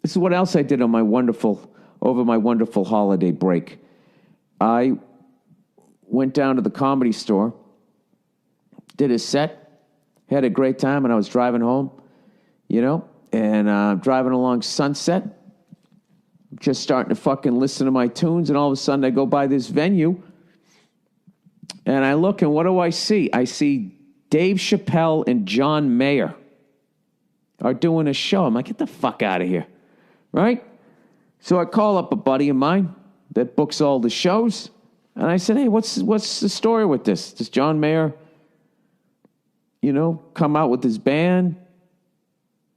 This is what else I did on over my wonderful holiday break. I went down to the Comedy Store, did a set, had a great time, and I was driving home, and driving along Sunset, just starting to fucking listen to my tunes, and all of a sudden I go by this venue, and I look, and what do I see? I see Dave Chappelle and John Mayer are doing a show. I'm like, get the fuck out of here, right? So I call up a buddy of mine that books all the shows, and I said, hey, what's the story with this? Does John Mayer, come out with his band?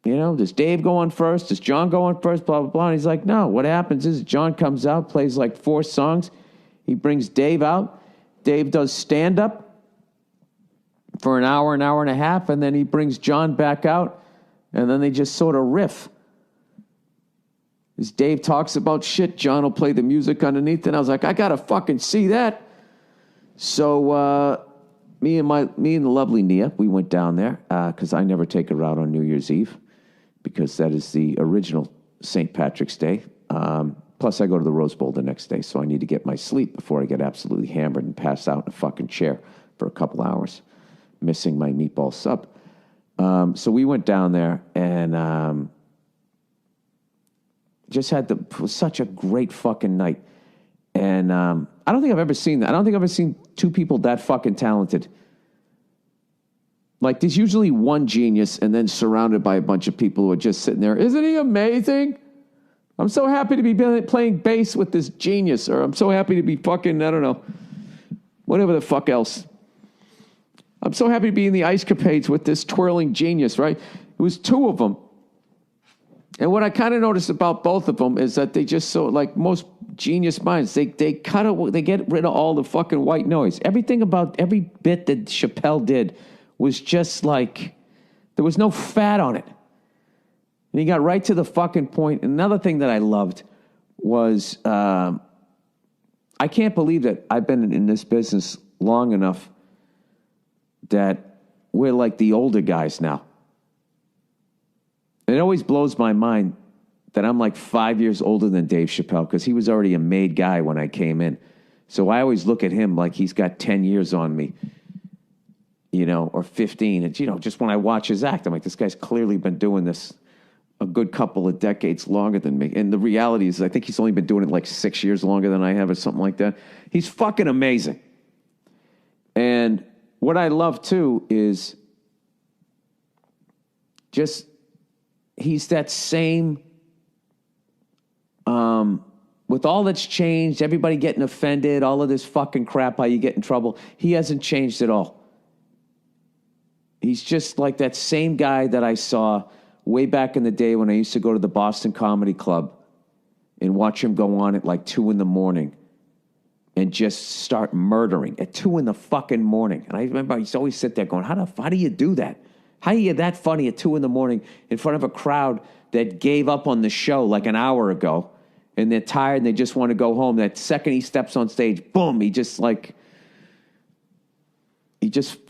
Does Dave go on first? Does John go on first? Blah, blah, blah. And he's like, no. What happens is John comes out, plays like 4 songs. He brings Dave out. Dave does stand-up for an hour and a half, and then he brings John back out, and then they just sort of riff. As Dave talks about shit, John will play the music underneath, and I was like, I got to fucking see that. So me and the lovely Nia, we went down there because I never take her out on New Year's Eve because that is the original St. Patrick's Day. Plus, I go to the Rose Bowl the next day, so I need to get my sleep before I get absolutely hammered and pass out in a fucking chair for a couple hours, missing my meatball sub. So we went down there and just it was such a great fucking night. And I don't think I've ever seen that. I don't think I've ever seen 2 people that fucking talented. Like, there's usually one genius and then surrounded by a bunch of people who are just sitting there. Isn't he amazing? I'm so happy to be playing bass with this genius. Or I'm so happy to be fucking, I don't know, whatever the fuck else. I'm so happy to be in the Ice Capades with this twirling genius, right? It was 2 of them. And what I kind of noticed about both of them is that they just like most genius minds, they get rid of all the fucking white noise. Every bit that Chappelle did was just like, there was no fat on it. And he got right to the fucking point. Another thing that I loved was, I can't believe that I've been in this business long enough that we're like the older guys now. It always blows my mind that I'm like 5 years older than Dave Chappelle because he was already a made guy when I came in. So I always look at him like he's got 10 years on me, or 15. And, just when I watch his act, I'm like, this guy's clearly been doing this a good couple of decades longer than me. And the reality is I think he's only been doing it like 6 years longer than I have or something like that. He's fucking amazing. And what I love, too, is just he's that same, with all that's changed, everybody getting offended, all of this fucking crap, how you get in trouble, he hasn't changed at all. He's just like that same guy that I saw way back in the day when I used to go to the Boston Comedy Club and watch him go on at like 2 a.m. and just start murdering at 2 a.m. And I remember I used to always sit there going, how do you do that? How do you get that funny at 2 a.m. in front of a crowd that gave up on the show like an hour ago and they're tired and they just want to go home? That second he steps on stage, boom, he just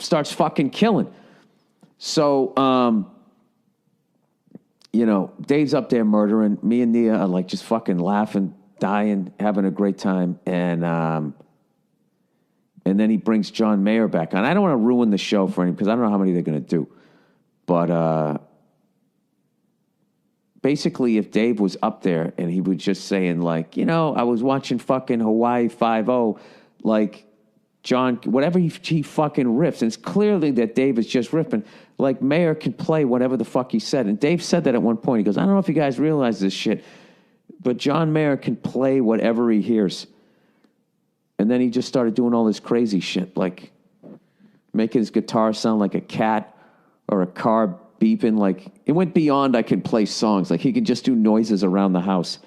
starts fucking killing. So, Dave's up there murdering. Me and Nia are like just fucking laughing, dying, having a great time. And then he brings John Mayer back on. I don't want to ruin the show for him because I don't know how many they're going to do. But basically, if Dave was up there and he was just saying, like, I was watching fucking Hawaii Five-0, like, John, whatever he fucking riffs, and it's clearly that Dave is just riffing, like, Mayer can play whatever the fuck he said. And Dave said that at one point. He goes, I don't know if you guys realize this shit, but John Mayer can play whatever he hears. And then he just started doing all this crazy shit, like making his guitar sound like a cat or a car beeping. Like, it went beyond I can play songs. Like, he could just do noises around the house.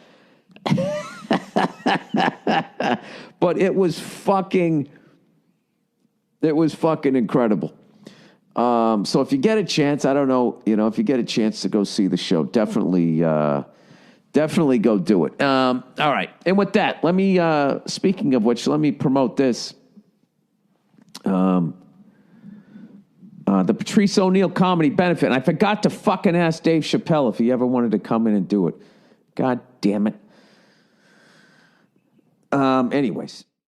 But it was fucking incredible. So if you get a chance, I don't know, if you get a chance to go see the show, definitely go do it. All right. And with that, let me, speaking of which, let me promote this. The Patrice O'Neill Comedy Benefit. And I forgot to fucking ask Dave Chappelle if he ever wanted to come in and do it. God damn it. Anyways,